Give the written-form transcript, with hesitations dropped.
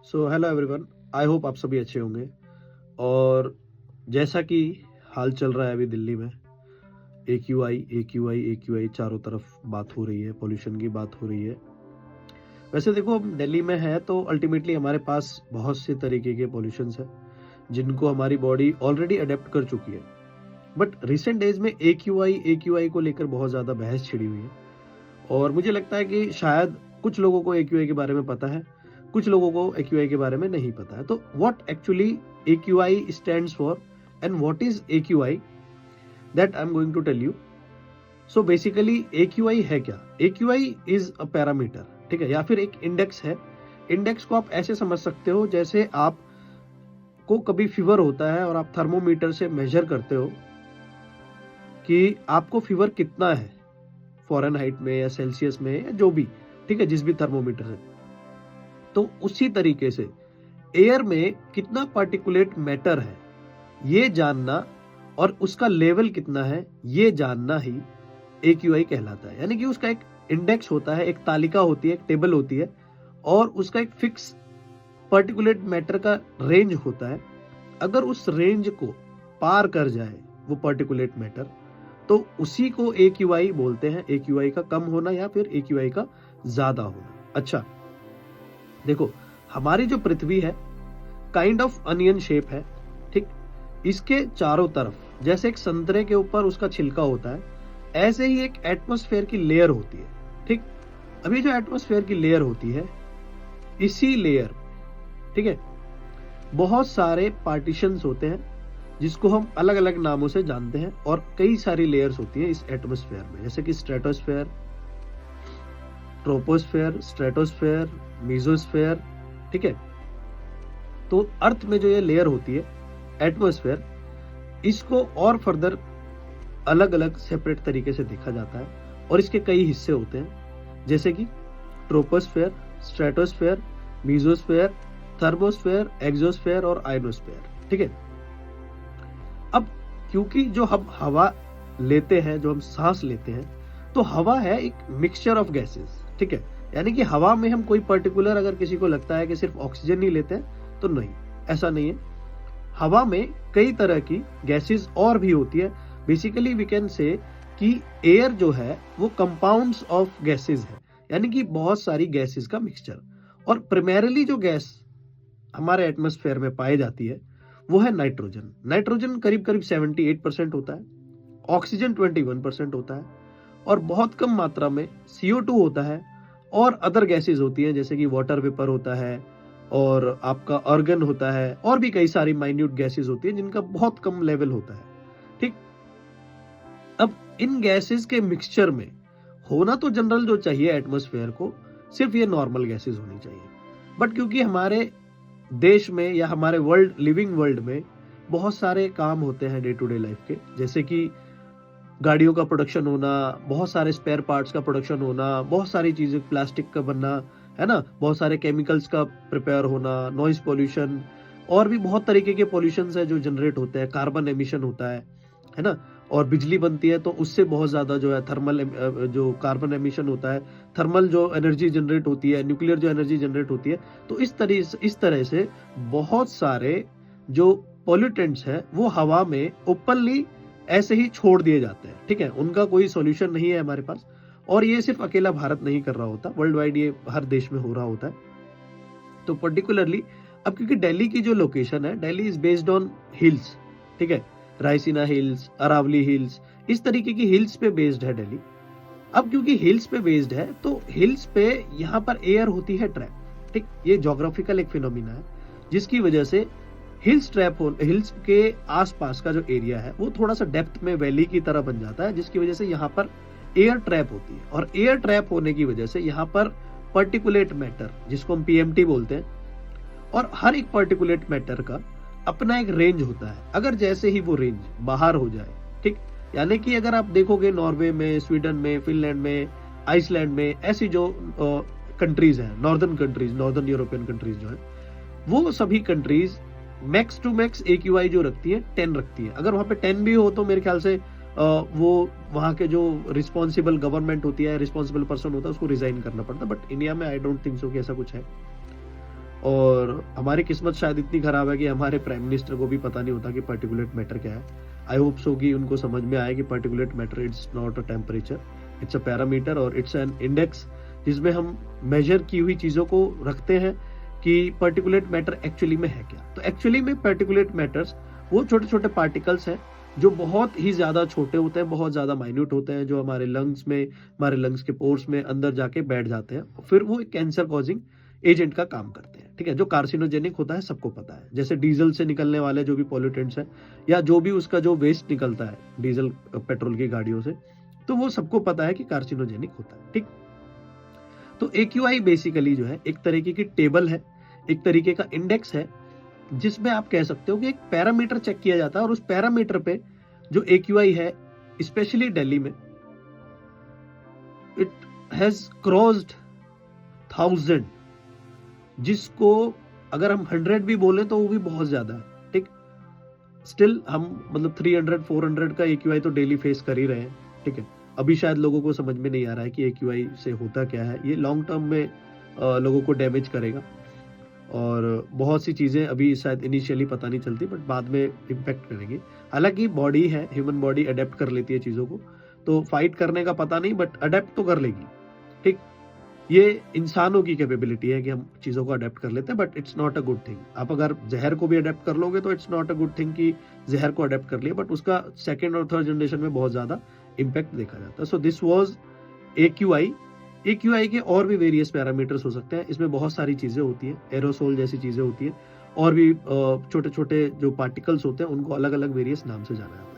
So hello everyone, I hope आप सभी अच्छे होंगे। और जैसा कि हाल चल रहा है अभी दिल्ली में, ए क्यू आई चारों तरफ बात हो रही है, पोल्यूशन की बात हो रही है। वैसे देखो, हम दिल्ली में है तो अल्टीमेटली हमारे पास बहुत से तरीके के पोल्यूशंस है जिनको हमारी बॉडी ऑलरेडी अडेप्ट कर चुकी है। बट रिसेंट डेज में ए क्यू आई को लेकर बहुत ज़्यादा बहस छिड़ी हुई है। और मुझे लगता है कि शायद कुछ लोगों को ए क्यू आई के बारे में पता है, कुछ लोगों को ए क्यू आई के बारे में नहीं पता है। तो what actually A Q I stands for and what is A Q I, that I am going to tell you. So basically A Q I है क्या? A Q I is a parameter, ठीक है, या फिर एक index है। Index को आप ऐसे समझ सकते हो जैसे आप को कभी फीवर होता है और आप थर्मोमीटर से मेजर करते हो कि आपको फीवर कितना है, फ़ारेनहाइट में या सेल्सियस में या जो भी, ठीक है, जिस भी थर्मोमीटर से। तो उसी तरीके से एयर में कितना पार्टिकुलेट मैटर है ये जानना और उसका लेवल कितना है ये जानना ही ए क्यू आई कहलाता है। यानी कि उसका एक इंडेक्स होता है, एक तालिका होती है, एक टेबल होती है और उसका एक फिक्स पार्टिकुलेट मैटर का रेंज होता है। अगर उस रेंज को पार कर जाए वो पार्टिकुलेट मैटर, तो उसी को ए क्यू आई बोलते हैं। ए क्यू आई का कम होना या फिर ए क्यू आई का ज्यादा होना। अच्छा देखो, हमारी जो पृथ्वी है काइंड ऑफ अनियन शेप है, ठीक। इसके चारों तरफ जैसे एक संतरे के ऊपर उसका छिलका होता है, ऐसे ही एक एटमॉस्फेयर की लेयर होती है, ठीक। अभी जो एटमॉस्फेयर की लेयर होती है, इसी लेयर, ठीक है, बहुत सारे पार्टीशंस होते हैं जिसको हम अलग अलग नामों से जानते हैं। और कई सारी लेयर्स होती है इस एटमॉस्फेयर में, जैसे कि स्ट्रेटोस्फेयर, ट्रोपोस्फेयर, स्ट्रेटोस्फेयर, मीजोस्फेयर, ठीक है। तो अर्थ में जो ये लेयर होती है एटमॉस्फेयर, इसको और फर्दर अलग अलग सेपरेट तरीके से देखा जाता है और इसके कई हिस्से होते हैं, जैसे कि troposphere, stratosphere, mesosphere, thermosphere, exosphere और आयनोस्फेयर, ठीक है। अब क्योंकि जो हम हवा लेते हैं, जो हम सांस लेते हैं, तो हवा है एक मिक्सचर ऑफ गैसेस, ठीक है। यानी कि हवा में हम कोई पर्टिकुलर, अगर किसी को लगता है कि सिर्फ ऑक्सीजन ही लेते हैं, तो नहीं, ऐसा नहीं है। हवा में कई तरह की गैसेस और भी होती है। बेसिकली वी कैन से कि एयर जो है वो कंपाउंड्स ऑफ गैसेस है, यानी कि बहुत सारी गैसेस का मिक्सचर। और प्राइमरीली जो गैस हमारे एटमॉस्फेयर में पाई जाती है वो है नाइट्रोजन। नाइट्रोजन करीब करीब 78% होता है, ऑक्सीजन 21% होता है और बहुत कम मात्रा में CO2 होता है। और अदर गैसेस होती हैं, जैसे कि वाटर वेपर होता है और आपका आर्गन होता है, और भी कई सारी माइन्यूट गैसेस होती हैं जिनका बहुत कम लेवल होता है, ठीक। अब इन गैसेस के मिक्सचर में होना तो जनरल जो चाहिए एटमॉस्फेयर को, सिर्फ ये नॉर्मल गैसेस होनी चाहिए। बट क्योंकि हमारे देश में या हमारे लिविंग वर्ल्ड में बहुत सारे काम होते हैं डे टू डे लाइफ के, जैसे कि गाड़ियों का प्रोडक्शन होना, बहुत सारे स्पेयर पार्ट्स का प्रोडक्शन होना, बहुत सारी चीजें, प्लास्टिक का बनना, है ना, बहुत सारे केमिकल्स का प्रिपेयर होना, नॉइज पोल्यूशन, और भी बहुत तरीके के पोल्यूशन है जो जनरेट होते हैं, कार्बन एमिशन होता है ना। और बिजली बनती है तो उससे बहुत ज्यादा जो है थर्मल जो कार्बन एमिशन होता है, थर्मल जो एनर्जी जनरेट होती है, न्यूक्लियर जो एनर्जी जनरेट होती है। तो इस तरह से बहुत सारे जो पोल्यूटेंट्स हैं वो हवा में ओपनली ऐसे ही छोड़ दिए जाते हैं, ठीक है। उनका कोई सॉल्यूशन नहीं है हमारे पास। और ये सिर्फ अकेला भारत नहीं कर रहा होता, वर्ल्ड वाइड ये हर देश में हो रहा होता है। तो पर्टिकुलरली अब क्योंकि दिल्ली की जो लोकेशन है, Delhi is based on hills, ठीक है, रायसीना हिल्स, अरावली हिल्स, इस तरीके की हिल्स पे बेस्ड है दिल्ली। अब क्योंकि हिल्स पे बेस्ड है तो हिल्स पे यहाँ पर एयर होती है ट्रैप, ठीक। ये ज्योग्राफिकल एक फिनोमिना है जिसकी वजह से हिल्स के आसपास का जो एरिया है वो थोड़ा सा डेप्थ में वैली की तरह बन जाता है, जिसकी वजह से यहाँ पर एयर ट्रैप होती है। और एयर ट्रैप होने की वजह से यहाँ पर पर्टिकुलेट मैटर, जिसको हम पीएमटी बोलते हैं, और हर एक पर्टिकुलेट मैटर का अपना एक रेंज होता है। अगर जैसे ही वो रेंज बाहर हो जाए, ठीक, यानी कि अगर आप देखोगे नॉर्वे में, स्वीडन में, फिनलैंड में, आइसलैंड में, ऐसी जो कंट्रीज हैं, नॉर्दर्न यूरोपियन कंट्रीज जो है, वो सभी countries max to max A Q I जो रखती है 10 रखती है। अगर वहां पे 10 भी हो तो मेरे ख्याल से वो वहां के जो रिस्पॉन्सिबल गवर्नमेंट होती है, रिस्पॉन्सिबल पर्सन होता है, उसको रिजाइन करना पड़ता है। बट इंडिया में आई डोंट थिंक सो कि ऐसा कुछ है। और हमारी किस्मत शायद इतनी खराब है कि हमारे प्राइम मिनिस्टर को भी पता नहीं होता कि पार्टिकुलेट मैटर क्या है। आई होप सो कि उनको समझ में आए कि particulate matter it's not a temperature, it's a parameter और इट्स एन इंडेक्स जिसमें हम मेजर की हुई चीज़ों को रखते हैं कि पार्टिकुलेट मैटर एक्चुअली में है क्या। तो एक्चुअली में पार्टिकुलेट मैटर्स वो छोटे छोटे पार्टिकल्स हैं जो बहुत ही ज़्यादा छोटे होते हैं, बहुत ज़्यादा माइन्यूट होते हैं, जो हमारे लंग्स में, हमारे लंग्स के पोर्स में अंदर जाके बैठ जाते हैं। फिर वो एक कैंसर कॉजिंग एजेंट का काम करते हैं, ठीक है, जो कार्सिनोजेनिक होता है, सबको पता है। जैसे डीजल से निकलने वाले जो भी पॉल्यूटेंट्स हैं या जो भी उसका जो वेस्ट निकलता है डीजल पेट्रोल की गाड़ियों से, तो वो सबको पता है कि कार्सिनोजेनिक होता है, ठीक। तो AQI बेसिकली जो है एक तरीके की टेबल है, एक तरीके का इंडेक्स है, जिसमें आप कह सकते हो कि एक पैरामीटर चेक किया जाता है और उस पैरामीटर पे जो AQI है, स्पेशली दिल्ली में, इट हैज क्रॉस्ड 1000, जिसको अगर हम 100 भी बोले तो वो भी बहुत ज्यादा है, ठीक। स्टिल हम मतलब 300-400 का AQI तो डेली फेस कर ही रहे हैं, ठीक है। अभी शायद लोगों को समझ में नहीं आ रहा है कि AQI से होता क्या है। ये लॉन्ग टर्म में लोगों को डैमेज करेगा और बहुत सी चीज़ें अभी शायद इनिशियली पता नहीं चलती बट बाद में इम्पैक्ट करेंगी। हालांकि बॉडी है, ह्यूमन बॉडी अडेप्ट कर लेती है चीज़ों को, तो फाइट करने का पता नहीं बट अडेप्ट तो कर लेगी, ठीक। ये इंसानों की कैपेबिलिटी है कि हम चीज़ों को अडेप्ट कर लेते हैं, but it's not a good thing. आप अगर जहर को भी अडेप्ट कर लोगे तो it's not a good thing कि जहर को अडेप्ट कर लिया, बट उसका सेकेंड और थर्ड जनरेशन में बहुत ज़्यादा इम्पैक्ट देखा जाता है। So this was AQI। AQI के और भी वेरियस पैरामीटर्स हो सकते हैं, इसमें बहुत सारी चीज़ें होती हैं, एरोसोल जैसी चीज़ें होती हैं और भी छोटे छोटे जो पार्टिकल्स होते हैं उनको अलग अलग वेरियस नाम से जाना जाता है।